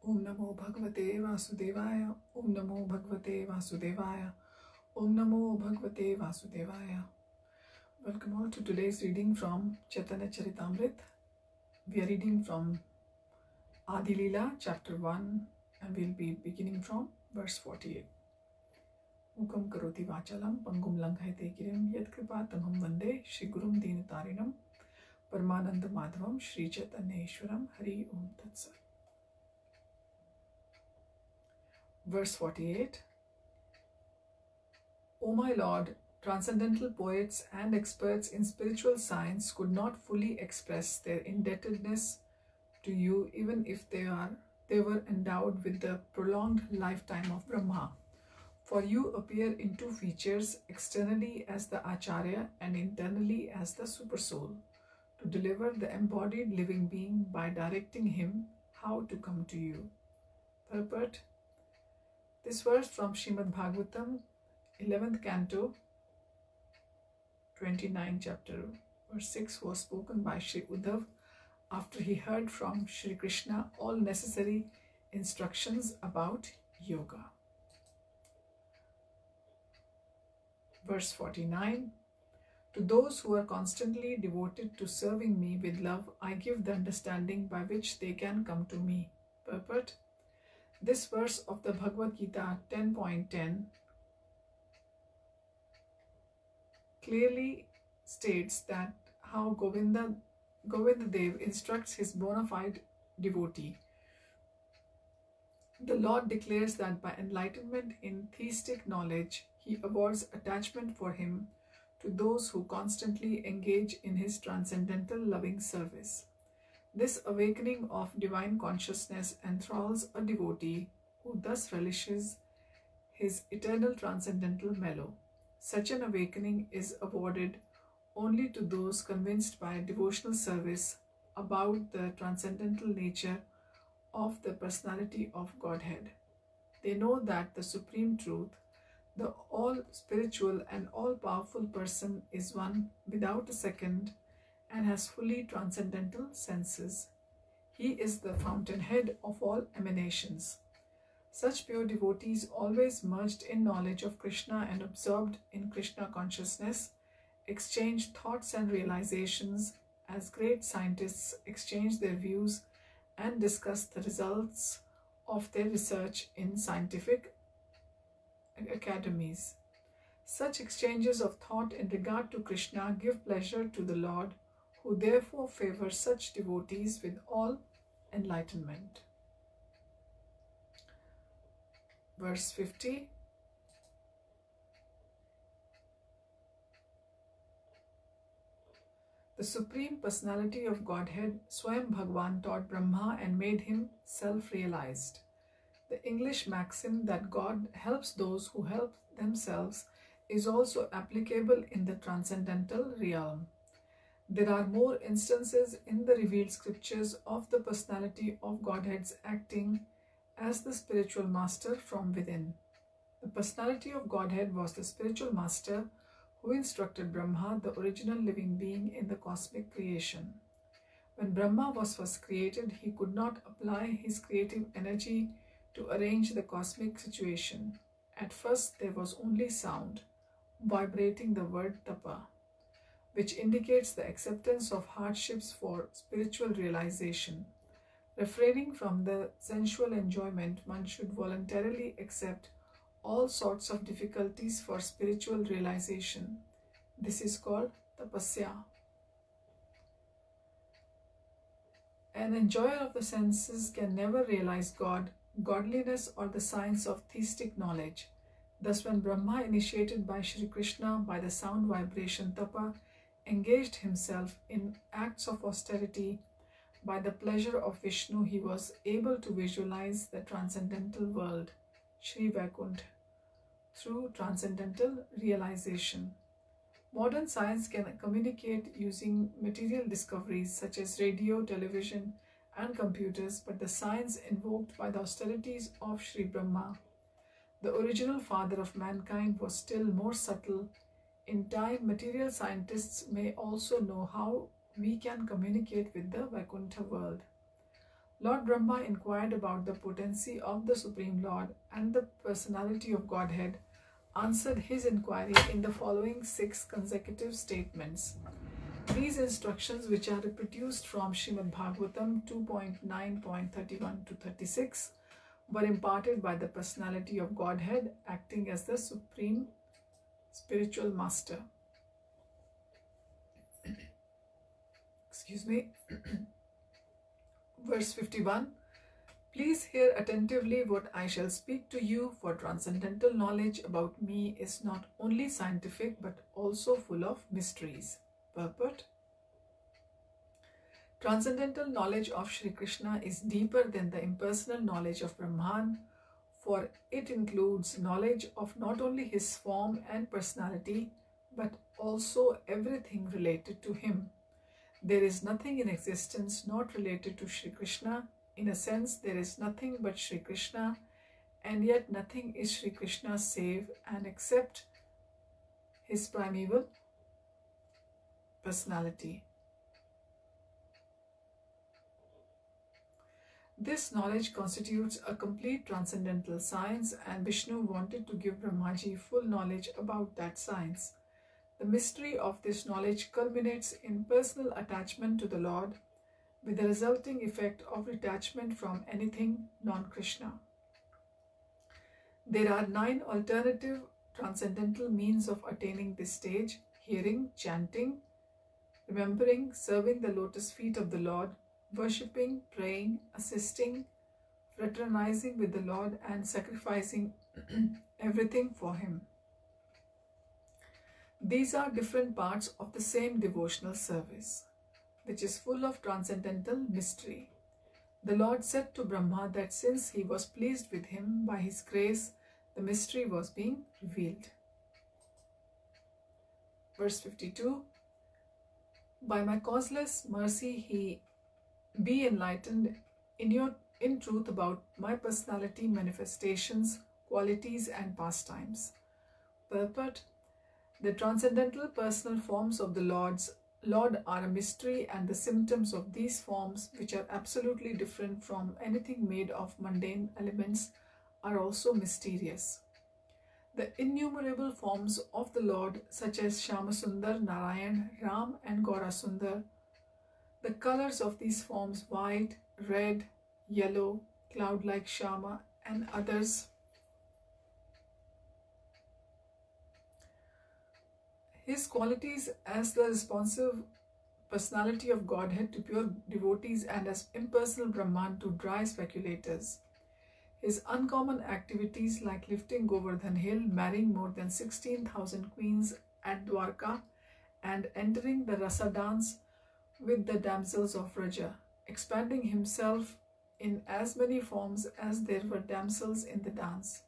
Om Namo Bhagavate Vasudevaya. Om Namo Bhagavate Vasudevaya. Om Namo Bhagavate Vasudevaya. Welcome all to today's reading from Chaitanya Charitamrita. We are reading from Adi Lila, chapter 1, and we'll be beginning from verse 48. Mukam karoti vachalam pangum langhayate girim yat kripa tamham vande Shri Gurum Deenatarinam Paramananda Madhavam Shri Chaitanyeshwaram Hari Om Tat Sat. Verse 48. O my Lord, transcendental poets and experts in spiritual science could not fully express their indebtedness to you even if they were endowed with the prolonged lifetime of Brahma. For you appear in two features, externally as the Acharya and internally as the Supersoul, to deliver the embodied living being by directing him how to come to you. Purport. This verse from Srimad Bhagavatam, 11th canto, 29th chapter, verse 6 was spoken by Sri Uddhav after he heard from Sri Krishna all necessary instructions about yoga. Verse 49. To those who are constantly devoted to serving me with love, I give the understanding by which they can come to me. Purport. This verse of the Bhagavad Gita 10.10 clearly states that how Govinda Dev instructs his bona fide devotee. The Lord declares that by enlightenment in theistic knowledge, he awards attachment for him to those who constantly engage in his transcendental loving service. This awakening of divine consciousness enthralls a devotee who thus relishes his eternal transcendental mellow. Such an awakening is awarded only to those convinced by devotional service about the transcendental nature of the personality of Godhead. They know that the supreme truth, the all-spiritual and all-powerful person, is one without a second and has fully transcendental senses. He is the fountainhead of all emanations. Such pure devotees, always merged in knowledge of Krishna and absorbed in Krishna consciousness, exchange thoughts and realizations as great scientists exchange their views and discuss the results of their research in scientific academies. Such exchanges of thought in regard to Krishna give pleasure to the Lord, who therefore favors such devotees with all enlightenment. Verse 50. The Supreme Personality of Godhead, Swayam Bhagavan, taught Brahma and made him self-realized. The English maxim that God helps those who help themselves is also applicable in the transcendental realm. There are more instances in the revealed scriptures of the personality of Godhead's acting as the spiritual master from within. The personality of Godhead was the spiritual master who instructed Brahma, the original living being, in the cosmic creation. When Brahma was first created, he could not apply his creative energy to arrange the cosmic situation. At first, there was only sound, vibrating the word tapa, which indicates the acceptance of hardships for spiritual realization. Refraining from the sensual enjoyment, one should voluntarily accept all sorts of difficulties for spiritual realization. This is called tapasya. An enjoyer of the senses can never realize God, godliness, or the science of theistic knowledge. Thus, when Brahma, initiated by Shri Krishna by the sound vibration tapa, engaged himself in acts of austerity, by the pleasure of Vishnu, he was able to visualize the transcendental world, Shri Vaikuntha, through transcendental realization. Modern science can communicate using material discoveries such as radio, television, and computers, but the science invoked by the austerities of Shri Brahma, the original father of mankind, was still more subtle. In time, material scientists may also know how we can communicate with the Vaikuntha world. Lord Brahma inquired about the potency of the Supreme Lord, and the personality of Godhead answered his inquiry in the following 6 consecutive statements. These instructions, which are reproduced from Srimad Bhagavatam 2.9.31 to 36, were imparted by the personality of Godhead acting as the Supreme Spiritual Master. Excuse me. Verse 51. Please hear attentively what I shall speak to you, for transcendental knowledge about me is not only scientific but also full of mysteries. Purport. Transcendental knowledge of Sri Krishna is deeper than the impersonal knowledge of Brahman, for it includes knowledge of not only his form and personality, but also everything related to him. There is nothing in existence not related to Sri Krishna. In a sense, there is nothing but Sri Krishna, and yet nothing is Sri Krishna save and except his primeval personality. This knowledge constitutes a complete transcendental science, and Vishnu wanted to give Brahmaji full knowledge about that science. The mystery of this knowledge culminates in personal attachment to the Lord, with the resulting effect of detachment from anything non-Krishna. There are 9 alternative transcendental means of attaining this stage: hearing, chanting, remembering, serving the lotus feet of the Lord, worshipping, praying, assisting, fraternizing with the Lord, and sacrificing everything for him. These are different parts of the same devotional service, which is full of transcendental mystery. The Lord said to Brahma that since he was pleased with him by his grace, the mystery was being revealed. Verse 52. By my causeless mercy he be enlightened in truth about my personality, manifestations, qualities, and pastimes. Purport. The transcendental personal forms of the Lord are a mystery, and the symptoms of these forms, which are absolutely different from anything made of mundane elements, are also mysterious. The innumerable forms of the Lord, such as Shyamasundar, Narayan, Ram, and Gaurasundar, the colors of these forms, white, red, yellow, cloud-like Shyama, and others, his qualities as the responsive personality of Godhead to pure devotees, and as impersonal Brahman to dry speculators. His uncommon activities like lifting Govardhan Hill, marrying more than 16,000 queens at Dwarka, and entering the Rasa dance with the damsels of Vraja, expanding himself in as many forms as there were damsels in the dance.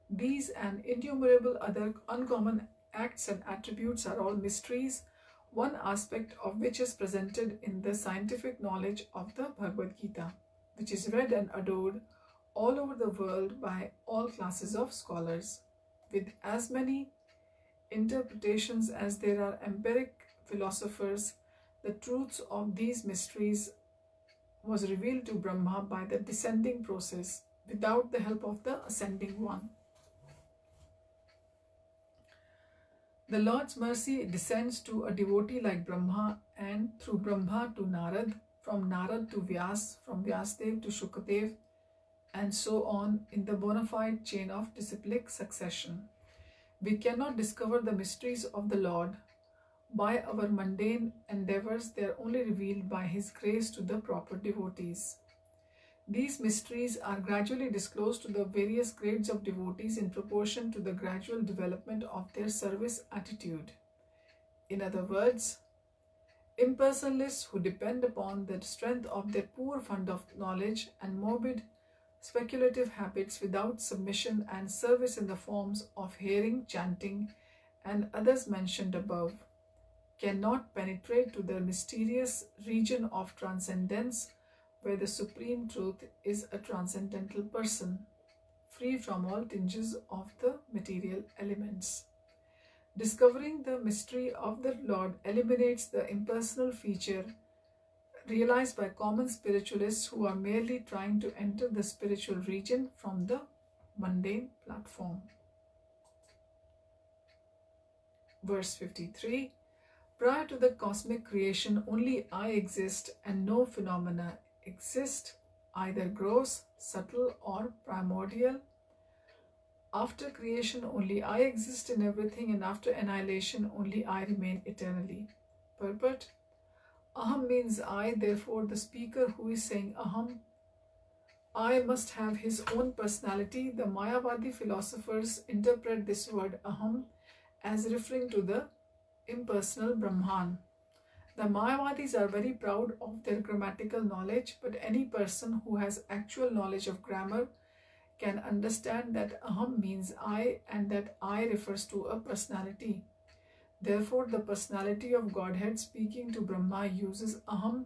These and innumerable other uncommon acts and attributes are all mysteries, one aspect of which is presented in the scientific knowledge of the Bhagavad Gita, which is read and adored all over the world by all classes of scholars. With as many interpretations as there are empiric philosophers, the truths of these mysteries was revealed to Brahma by the descending process without the help of the ascending one. The Lord's mercy descends to a devotee like Brahma, and through Brahma to Narad, from Narad to Vyas, from Vyasdev to Shukadev, and so on in the bona fide chain of disciplic succession. We cannot discover the mysteries of the Lord by our mundane endeavors. They are only revealed by his grace to the proper devotees. These mysteries are gradually disclosed to the various grades of devotees in proportion to the gradual development of their service attitude. In other words, impersonalists who depend upon the strength of their poor fund of knowledge and morbid speculative habits without submission and service in the forms of hearing, chanting, and others mentioned above, cannot penetrate to the mysterious region of transcendence, where the supreme truth is a transcendental person, free from all tinges of the material elements. Discovering the mystery of the Lord eliminates the impersonal feature realized by common spiritualists who are merely trying to enter the spiritual region from the mundane platform. Verse 53. Prior to the cosmic creation, only I exist and no phenomena exist, either gross, subtle, or primordial. After creation, only I exist in everything, and after annihilation, only I remain eternally. Purport. Aham means I, therefore the speaker who is saying Aham, I must have his own personality. The Mayavadi philosophers interpret this word Aham as referring to the impersonal Brahman. The Mayavadis are very proud of their grammatical knowledge, but any person who has actual knowledge of grammar can understand that Aham means I and that I refers to a personality. Therefore, the personality of Godhead speaking to Brahma uses Aham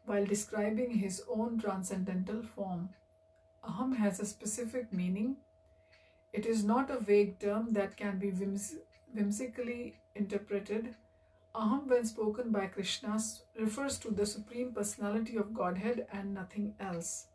while describing his own transcendental form. Aham has a specific meaning. It is not a vague term that can be whimsically interpreted. Aham, when spoken by Krsna, refers to the Supreme Personality of Godhead and nothing else.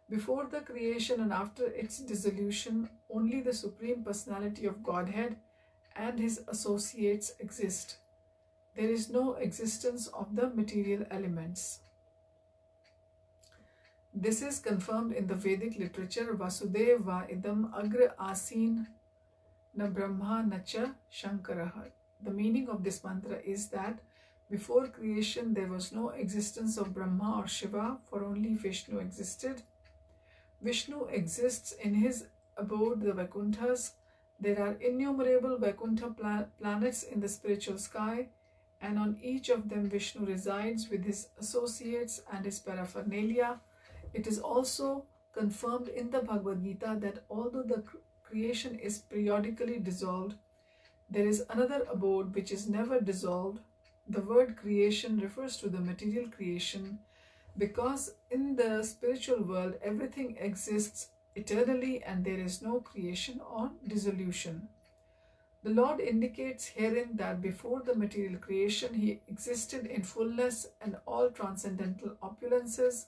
Before the creation and after its dissolution, only the Supreme Personality of Godhead and his associates exist. There is no existence of the material elements. This is confirmed in the Vedic literature. Vasudeva idam agra asin na brahma nacha shankaraha. The meaning of this mantra is that before creation there was no existence of Brahma or Shiva, for only Vishnu existed. Vishnu exists in his abode, the Vaikuntha's. There are innumerable Vaikuntha planets in the spiritual sky, and on each of them Vishnu resides with his associates and his paraphernalia. It is also confirmed in the Bhagavad Gita that although the creation is periodically dissolved, there is another abode which is never dissolved. The word creation refers to the material creation, because in the spiritual world everything exists eternally and there is no creation or dissolution. The Lord indicates herein that before the material creation he existed in fullness and all transcendental opulences,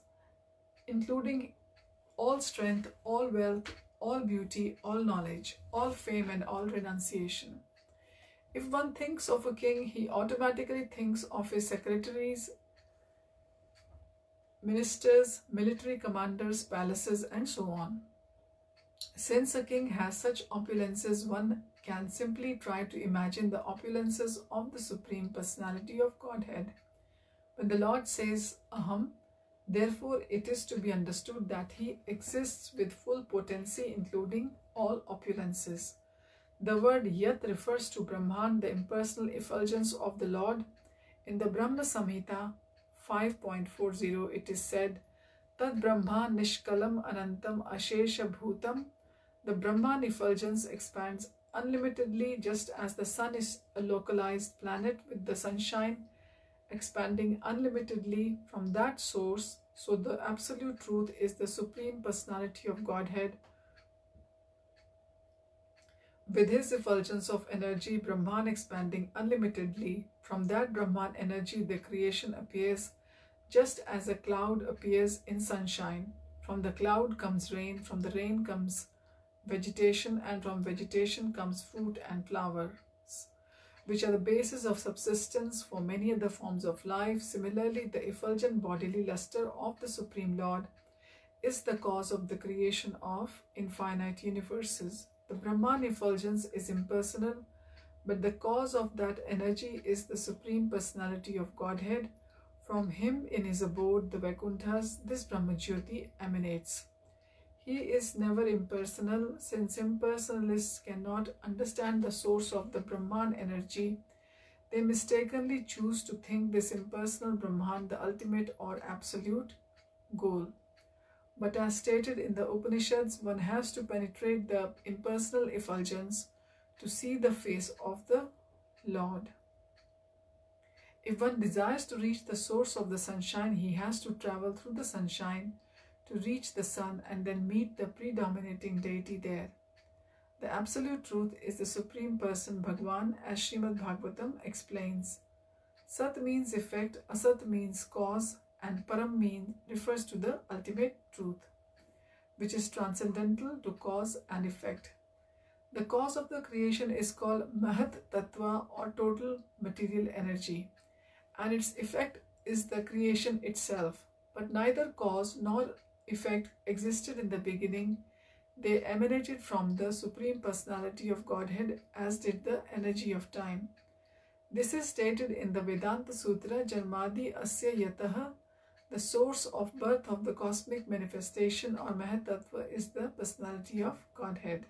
including all strength, all wealth, all beauty, all knowledge, all fame and all renunciation. If one thinks of a king, he automatically thinks of his secretaries, ministers, military commanders, palaces, and so on. Since a king has such opulences, one can simply try to imagine the opulences of the Supreme Personality of Godhead. When the Lord says Aham, therefore it is to be understood that he exists with full potency, including all opulences. The word Yat refers to Brahman, the impersonal effulgence of the Lord. In the Brahma Samhita 5.40, it is said, Tad Brahma Nishkalam Anantam Ashesha Bhutam. The Brahman effulgence expands unlimitedly, just as the sun is a localized planet with the sunshine expanding unlimitedly from that source. So the absolute truth is the Supreme Personality of Godhead. With his effulgence of energy, Brahman expanding unlimitedly, from that Brahman energy the creation appears, just as a cloud appears in sunshine. From the cloud comes rain, from the rain comes vegetation, and from vegetation comes fruit and flowers, which are the basis of subsistence for many other forms of life. Similarly, the effulgent bodily luster of the Supreme Lord is the cause of the creation of infinite universes. The Brahman effulgence is impersonal, but the cause of that energy is the Supreme Personality of Godhead. From him in his abode, the Vaikunthas, this Brahmajyoti emanates. He is never impersonal. Since impersonalists cannot understand the source of the Brahman energy, they mistakenly choose to think this impersonal Brahman the ultimate or absolute goal. But as stated in the Upanishads, one has to penetrate the impersonal effulgence to see the face of the Lord. If one desires to reach the source of the sunshine, he has to travel through the sunshine to reach the sun and then meet the predominating deity there. The absolute truth is the Supreme Person Bhagwan, as Srimad Bhagavatam explains. Sat means effect, Asat means cause, and Param refers to the ultimate truth, which is transcendental to cause and effect. The cause of the creation is called Mahat Tattva or total material energy, and its effect is the creation itself. But neither cause nor effect existed in the beginning. They emanated from the Supreme Personality of Godhead, as did the energy of time. This is stated in the Vedanta Sutra, Janmadi Asya Yataha. The source of birth of the cosmic manifestation or Mahat Tattva is the personality of Godhead.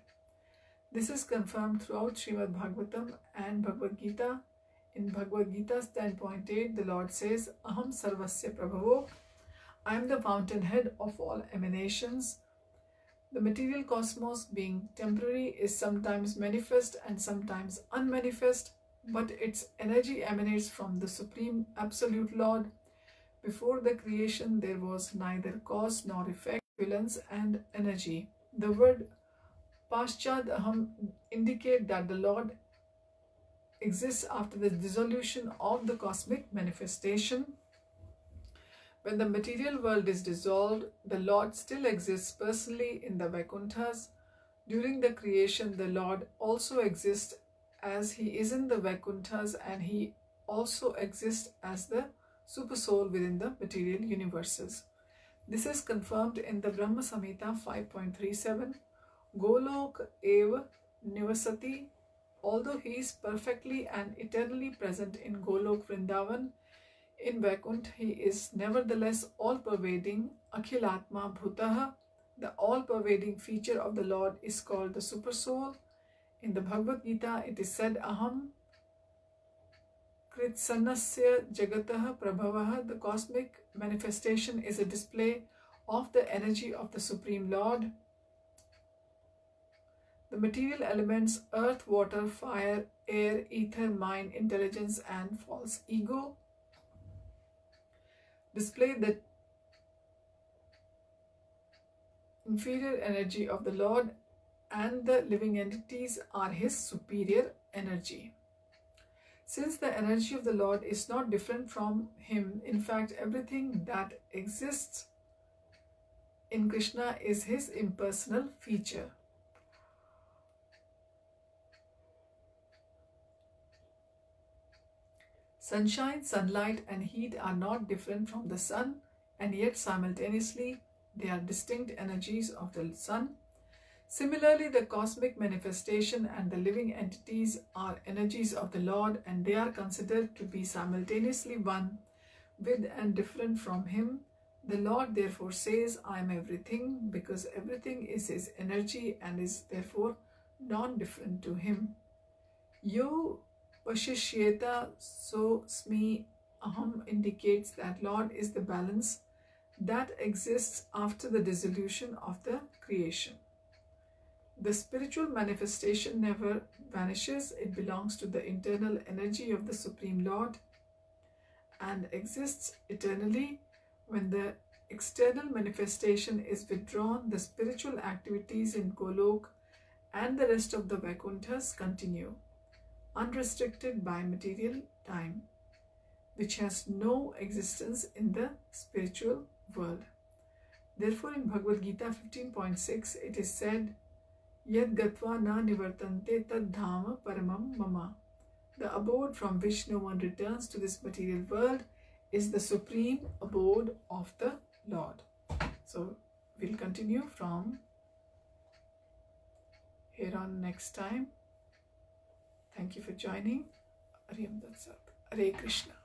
This is confirmed throughout Srimad Bhagavatam and Bhagavad Gita. In Bhagavad Gita 10.8, the Lord says, Aham Sarvasya Prabhavo, I am the fountainhead of all emanations. The material cosmos, being temporary, is sometimes manifest and sometimes unmanifest, but its energy emanates from the Supreme Absolute Lord. Before the creation, there was neither cause nor effect, violence and energy. The word Paschad Aham indicate that the Lord exists after the dissolution of the cosmic manifestation. When the material world is dissolved, the Lord still exists personally in the Vaikunthas. During the creation, the Lord also exists as he is in the Vaikunthas, and he also exists as the Supersoul within the material universes. This is confirmed in the Brahma Samhita 5.37. Golok eva nivasati. Although he is perfectly and eternally present in Golok Vrindavan, in Vaikuntha he is nevertheless all-pervading. Akhilatma Bhutaha. The all-pervading feature of the Lord is called the Supersoul. In the Bhagavad Gita it is said, Aham Kritsanasya Jagataha Prabhavaha. The cosmic manifestation is a display of the energy of the Supreme Lord. The material elements earth, water, fire, air, ether, mind, intelligence and false ego display the inferior energy of the Lord, and the living entities are his superior energy. Since the energy of the Lord is not different from him, in fact everything that exists in Krishna is his impersonal feature. Sunshine, sunlight and heat are not different from the sun, and yet simultaneously they are distinct energies of the sun. Similarly, the cosmic manifestation and the living entities are energies of the Lord, and they are considered to be simultaneously one with and different from him. The Lord therefore says, I am everything, because everything is his energy and is therefore non-different to him. Yo Vashishyeta so Smi Aham indicates that Lord is the balance that exists after the dissolution of the creation. The spiritual manifestation never vanishes. It belongs to the internal energy of the Supreme Lord and exists eternally. When the external manifestation is withdrawn, the spiritual activities in Golok and the rest of the Vaikunthas continue, unrestricted by material time, which has no existence in the spiritual world. Therefore, in Bhagavad Gita 15.6, it is said, Yad gatva na nivartante tad dhama paramam mama. The abode from which no one returns to this material world is the supreme abode of the Lord. So, we'll continue from here on next time. Thank you for joining. Hare Krishna.